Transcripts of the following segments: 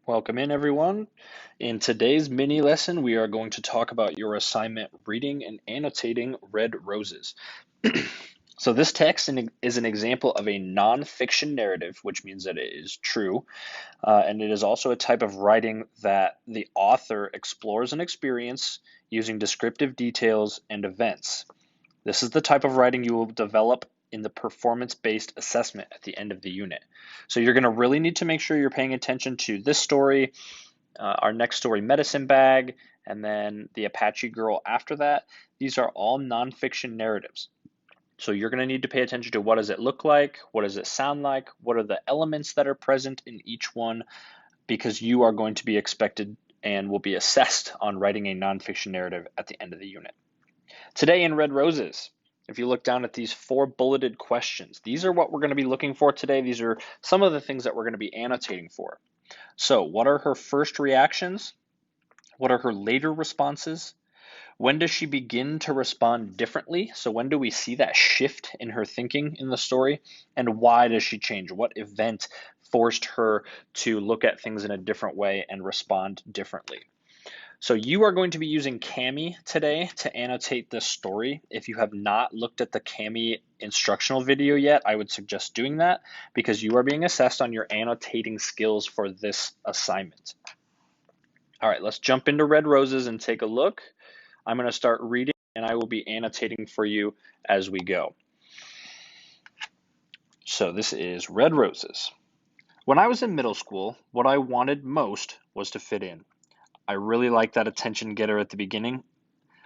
Welcome in, everyone. In today's mini lesson, we are going to talk about your assignment reading and annotating Red Roses. So, this text is an example of a nonfiction narrative, which means that it is true, and it is also a type of writing that the author explores an experience using descriptive details and events. This is the type of writing you will develop in the performance-based assessment at the end of the unit. So you're going to really need to make sure you're paying attention to this story, our next story, Medicine Bag, and then the Apache Girl after that. These are all nonfiction narratives. So you're going to need to pay attention to what does it look like, what does it sound like, what are the elements that are present in each one, because you are going to be expected and will be assessed on writing a nonfiction narrative at the end of the unit. Today in Red Roses, if you look down at these 4 bulleted questions, these are what we're going to be looking for today. These are some of the things that we're going to be annotating for. So, what are her first reactions? What are her later responses? When does she begin to respond differently? So, when do we see that shift in her thinking in the story? And why does she change? What event forced her to look at things in a different way and respond differently? So you are going to be using Kami today to annotate this story. If you have not looked at the Kami instructional video yet, I would suggest doing that because you are being assessed on your annotating skills for this assignment. All right, let's jump into Red Roses and take a look. I'm going to start reading and I will be annotating for you as we go. So this is Red Roses. When I was in middle school, what I wanted most was to fit in. I really like that attention getter at the beginning.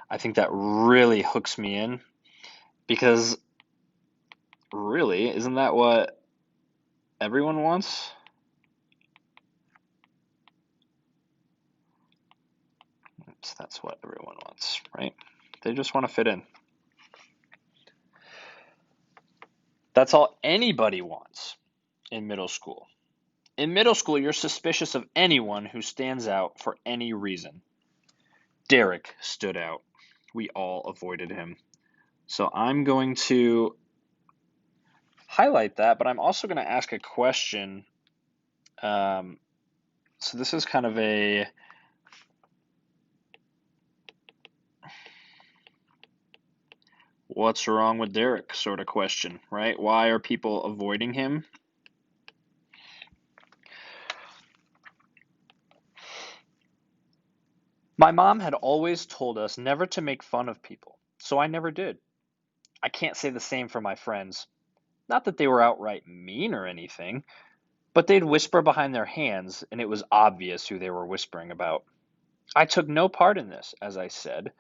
I think that really hooks me in because really, isn't that what everyone wants? Oops, that's what everyone wants, right? They just want to fit in. That's all anybody wants in middle school. In middle school, you're suspicious of anyone who stands out for any reason. Derek stood out. We all avoided him. So I'm going to highlight that, but I'm also going to ask a question. So this is kind of a what's wrong with Derek sort of question, right? Why are people avoiding him? My mom had always told us never to make fun of people, so I never did. I can't say the same for my friends. Not that they were outright mean or anything, but they'd whisper behind their hands, and it was obvious who they were whispering about. I took no part in this, as I said,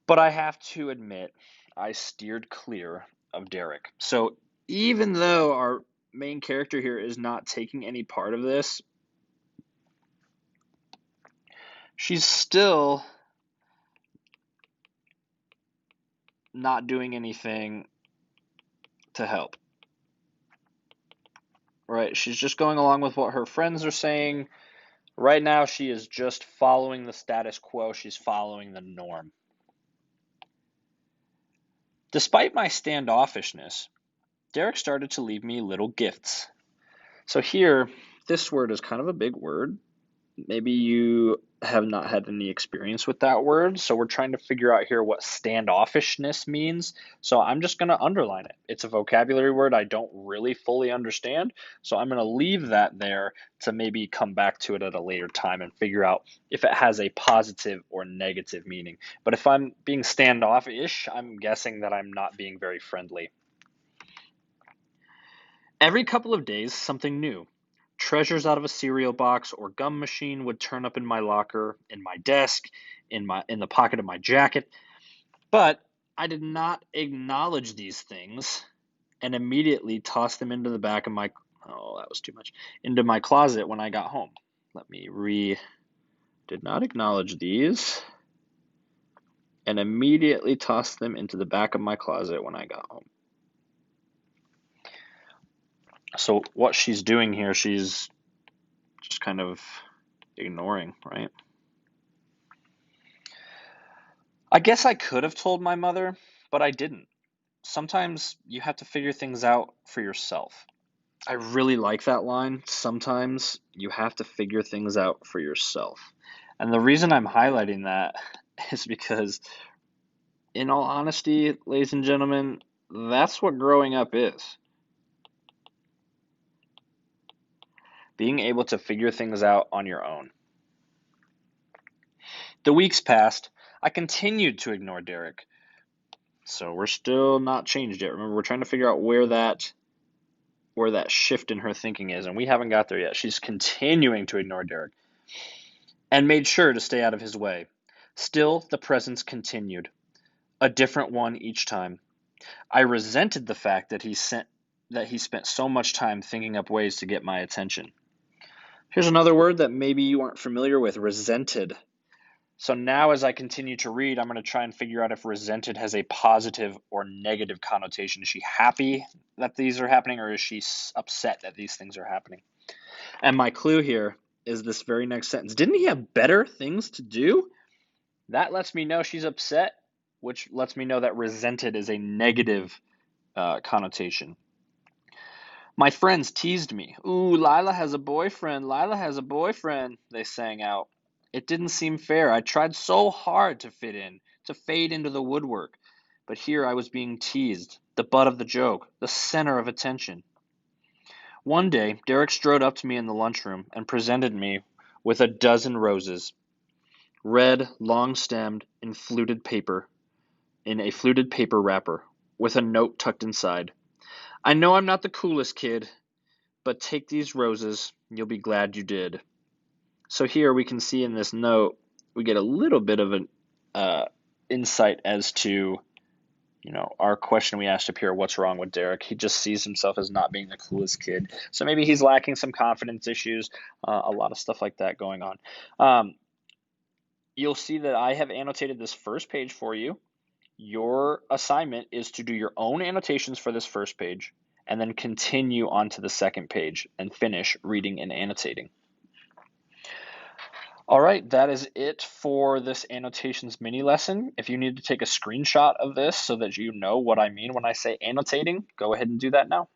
but I have to admit, I steered clear of Derek. So even though our main character here is not taking any part of this, she's still not doing anything to help. Right? She's just going along with what her friends are saying. Right now, she is just following the status quo. She's following the norm. Despite my standoffishness, Derek started to leave me little gifts. So here, this word is kind of a big word. Maybe you have not had any experience with that word, so we're trying to figure out here what standoffishness means. So I'm just going to underline it. It's a vocabulary word I don't really fully understand, so I'm going to leave that there to maybe come back to it at a later time and figure out if it has a positive or negative meaning. But if I'm being standoffish, I'm guessing that I'm not being very friendly. Every couple of days, something new. Treasures out of a cereal box or gum machine would turn up in my locker, in my desk, in the pocket of my jacket. But I did not acknowledge these things and immediately tossed them into the back of my into my closet when I got home. Did not acknowledge these and immediately tossed them into the back of my closet when I got home. So what she's doing here, she's just kind of ignoring, right? I guess I could have told my mother, but I didn't. Sometimes you have to figure things out for yourself. I really like that line. Sometimes you have to figure things out for yourself. And the reason I'm highlighting that is because, in all honesty, ladies and gentlemen, that's what growing up is. Being able to figure things out on your own. The weeks passed. I continued to ignore Derek. So we're still not changed yet. Remember, we're trying to figure out where that shift in her thinking is, and we haven't got there yet. She's continuing to ignore Derek and made sure to stay out of his way. Still, the presents continued, a different one each time. I resented the fact that he spent so much time thinking up ways to get my attention. Here's another word that maybe you aren't familiar with, resented. So now as I continue to read, I'm going to try and figure out if resented has a positive or negative connotation. Is she happy that these are happening, or is she upset that these things are happening? And my clue here is this very next sentence. Didn't he have better things to do? That lets me know she's upset, which lets me know that resented is a negative connotation. My friends teased me. Ooh, Lila has a boyfriend. Lila has a boyfriend, they sang out. It didn't seem fair. I tried so hard to fit in, to fade into the woodwork. But here I was being teased, the butt of the joke, the center of attention. One day, Derek strode up to me in the lunchroom and presented me with a dozen roses. Red, long-stemmed, in a fluted paper wrapper, with a note tucked inside. I know I'm not the coolest kid, but take these roses. You'll be glad you did. So here we can see in this note, we get a little bit of an insight as to, our question we asked up here, what's wrong with Derek? He just sees himself as not being the coolest kid. So maybe he's lacking some confidence issues, a lot of stuff like that going on. You'll see that I have annotated this first page for you. Your assignment is to do your own annotations for this first page and then continue on to the second page and finish reading and annotating. All right, that is it for this annotations mini lesson. If you need to take a screenshot of this so that you know what I mean when I say annotating, go ahead and do that now.